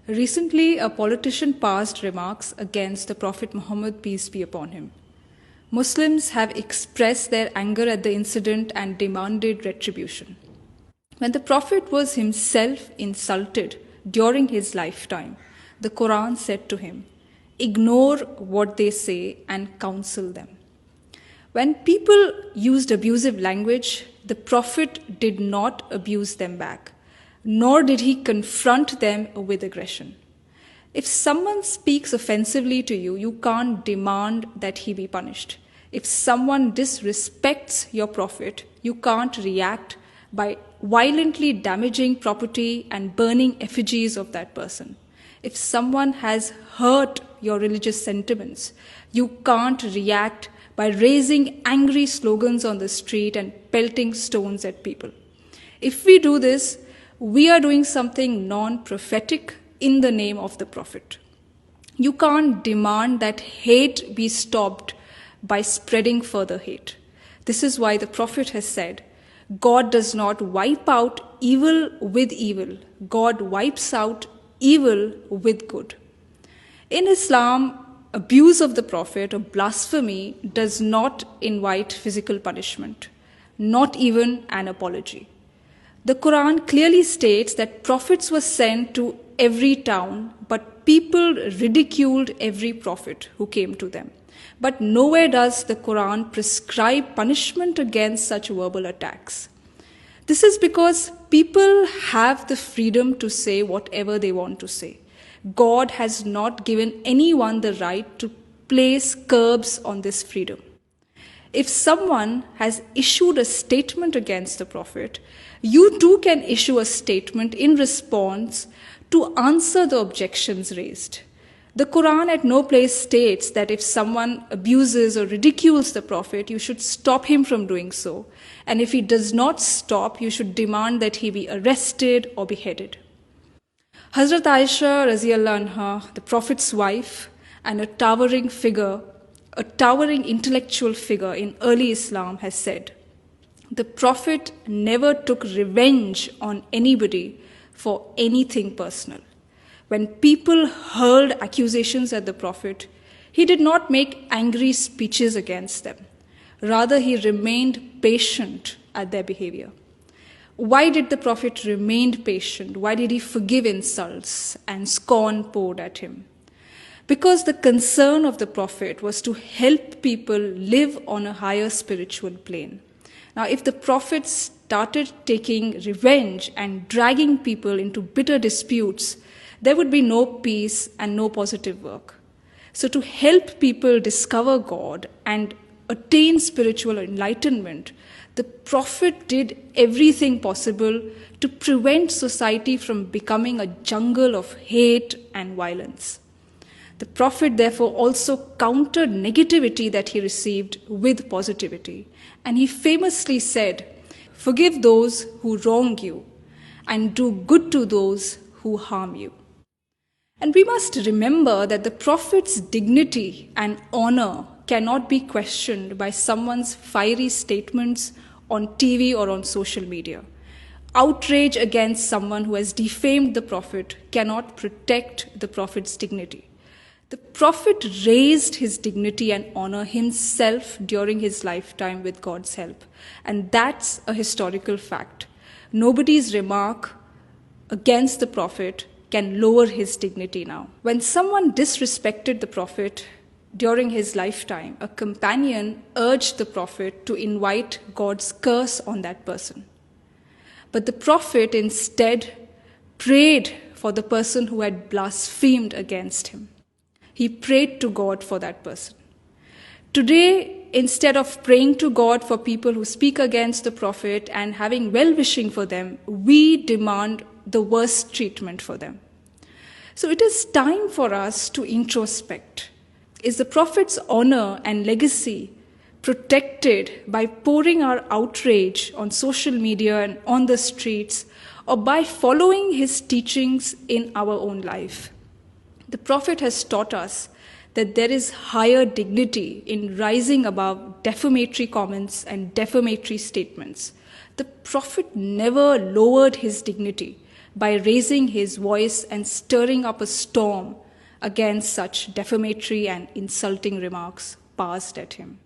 Recently, a politician passed remarks against the Prophet Muhammad, peace be upon him. Muslims have expressed their anger at the incident and demanded retribution. When the Prophet was himself insulted during his lifetime, the Quran said to him, "Ignore what they say and counsel them." When people used abusive language, the Prophet did not abuse them back, nor did he confront them with aggression. If someone speaks offensively to you, you can't demand that he be punished. If someone disrespects your Prophet, you can't react by violently damaging property and burning effigies of that person. If someone has hurt your religious sentiments, you can't react by raising angry slogans on the street and pelting stones at people. If we do this, we are doing something non-prophetic in the name of the Prophet. You can't demand that hate be stopped by spreading further hate. This is why the Prophet has said, God does not wipe out evil with evil. God wipes out evil with good. In Islam, abuse of the Prophet or blasphemy does not invite physical punishment, not even an apology. The Quran clearly states that prophets were sent to every town, but people ridiculed every prophet who came to them. But nowhere does the Quran prescribe punishment against such verbal attacks. This is because people have the freedom to say whatever they want to say. God has not given anyone the right to place curbs on this freedom. If someone has issued a statement against the Prophet, you too can issue a statement in response to answer the objections raised. The Quran at no place states that if someone abuses or ridicules the Prophet, you should stop him from doing so. And if he does not stop, you should demand that he be arrested or beheaded. Hazrat Aisha Raziyallahu Anha, the Prophet's wife and a towering intellectual figure in early Islam, has said, "The Prophet never took revenge on anybody for anything personal. When people hurled accusations at the Prophet, he did not make angry speeches against them. Rather, he remained patient at their behavior." Why did the Prophet remain patient? Why did he forgive insults and scorn poured at him? Because the concern of the Prophet was to help people live on a higher spiritual plane. Now, if the Prophet started taking revenge and dragging people into bitter disputes, there would be no peace and no positive work. So to help people discover God and attain spiritual enlightenment, the Prophet did everything possible to prevent society from becoming a jungle of hate and violence. The Prophet therefore also countered negativity that he received with positivity. And he famously said, "Forgive those who wrong you and do good to those who harm you." And we must remember that the Prophet's dignity and honor cannot be questioned by someone's fiery statements on TV or on social media. Outrage against someone who has defamed the Prophet cannot protect the Prophet's dignity. The Prophet raised his dignity and honor himself during his lifetime with God's help. And that's a historical fact. Nobody's remark against the Prophet can lower his dignity now. When someone disrespected the Prophet during his lifetime, a companion urged the Prophet to invite God's curse on that person. But the Prophet instead prayed for the person who had blasphemed against him. He prayed to God for that person. Today, instead of praying to God for people who speak against the Prophet and having well-wishing for them, we demand the worst treatment for them. So it is time for us to introspect. Is the Prophet's honor and legacy protected by pouring our outrage on social media and on the streets, or by following his teachings in our own life? The Prophet has taught us that there is higher dignity in rising above defamatory comments and defamatory statements. The Prophet never lowered his dignity by raising his voice and stirring up a storm against such defamatory and insulting remarks passed at him.